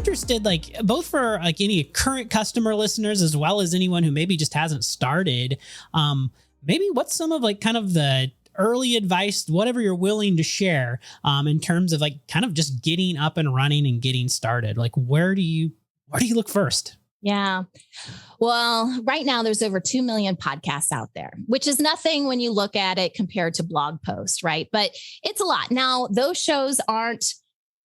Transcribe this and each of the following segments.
interested, like both for like any current customer listeners, as well as anyone who maybe just hasn't started, maybe what's some of like kind of the early advice, whatever you're willing to share, in terms of like kind of just getting up and running and getting started? Like, where do you look first? Yeah. Well, right now there's over 2 million podcasts out there, which is nothing when you look at it compared to blog posts, right? But it's a lot. Now, those shows aren't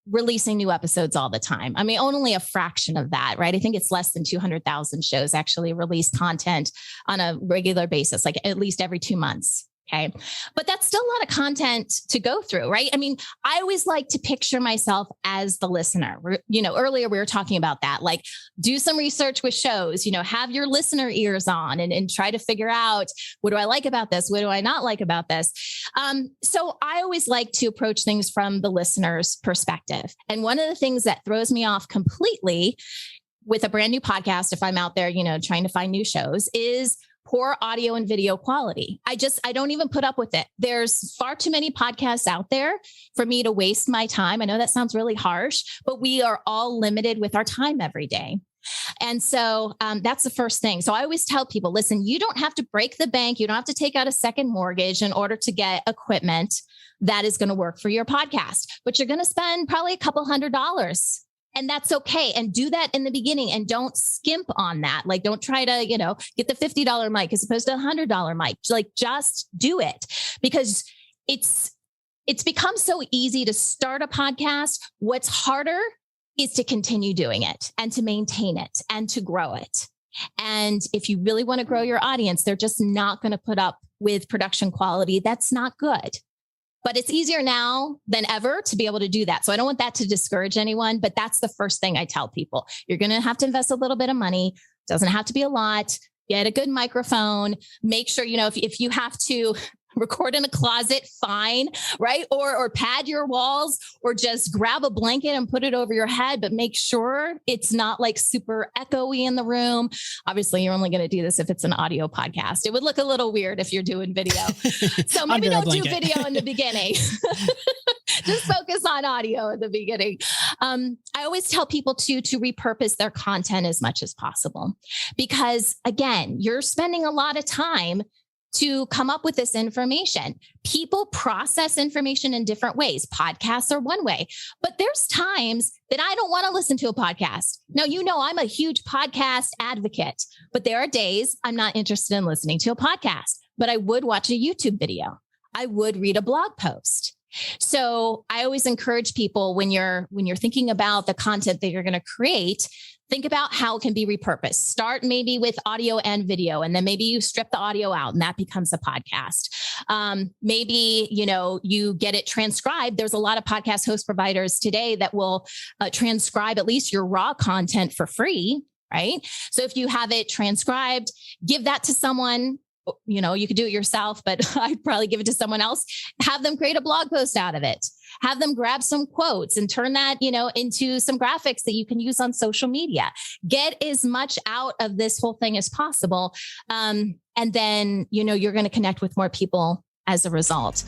releasing new episodes all the time. I mean, only a fraction of that, right? I think it's less than 200,000 shows actually release content on a regular basis, like at least every 2 months. Okay. But that's still a lot of content to go through, right? I mean, I always like to picture myself as the listener. Earlier we were talking about that, like do some research with shows, have your listener ears on and try to figure out, what do I like about this? What do I not like about this? So I always like to approach things from the listener's perspective. And one of the things that throws me off completely with a brand new podcast, if I'm out there, trying to find new shows, is poor audio and video quality. I don't even put up with it. There's far too many podcasts out there for me to waste my time. I know that sounds really harsh, but we are all limited with our time every day. And so that's the first thing. So I always tell people, listen, you don't have to break the bank. You don't have to take out a second mortgage in order to get equipment that is going to work for your podcast, but you're going to spend probably a couple $100. And that's okay. And do that in the beginning and don't skimp on that. Like, don't try to, get the $50 mic as opposed to a $100 mic. Like, just do it, because it's become so easy to start a podcast. What's harder is to continue doing it and to maintain it and to grow it. And if you really want to grow your audience, they're just not going to put up with production quality that's not good. But it's easier now than ever to be able to do that. So I don't want that to discourage anyone, but that's the first thing I tell people. You're going to have to invest a little bit of money. It doesn't have to be a lot. Get a good microphone. Make sure, if you have to record in a closet, fine, right? Or pad your walls, or just grab a blanket and put it over your head, but make sure it's not like super echoey in the room. Obviously, you're only going to do this if it's an audio podcast. It would look a little weird if you're doing video. So maybe don't do video in the beginning. Just focus on audio in the beginning. I always tell people to repurpose their content as much as possible, because again, you're spending a lot of time to come up with this information. People process information in different ways. Podcasts are one way, but there's times that I don't want to listen to a podcast. Now, I'm a huge podcast advocate, but there are days I'm not interested in listening to a podcast, but I would watch a YouTube video. I would read a blog post. So I always encourage people, when you're thinking about the content that you're going to create, think about how it can be repurposed. Start maybe with audio and video, and then maybe you strip the audio out and that becomes a podcast. Maybe, you get it transcribed. There's a lot of podcast host providers today that will transcribe at least your raw content for free, right? So if you have it transcribed, give that to someone. You could do it yourself, but I'd probably give it to someone else. Have them create a blog post out of it. Have them grab some quotes and turn that, into some graphics that you can use on social media. Get as much out of this whole thing as possible. And then, you're going to connect with more people as a result.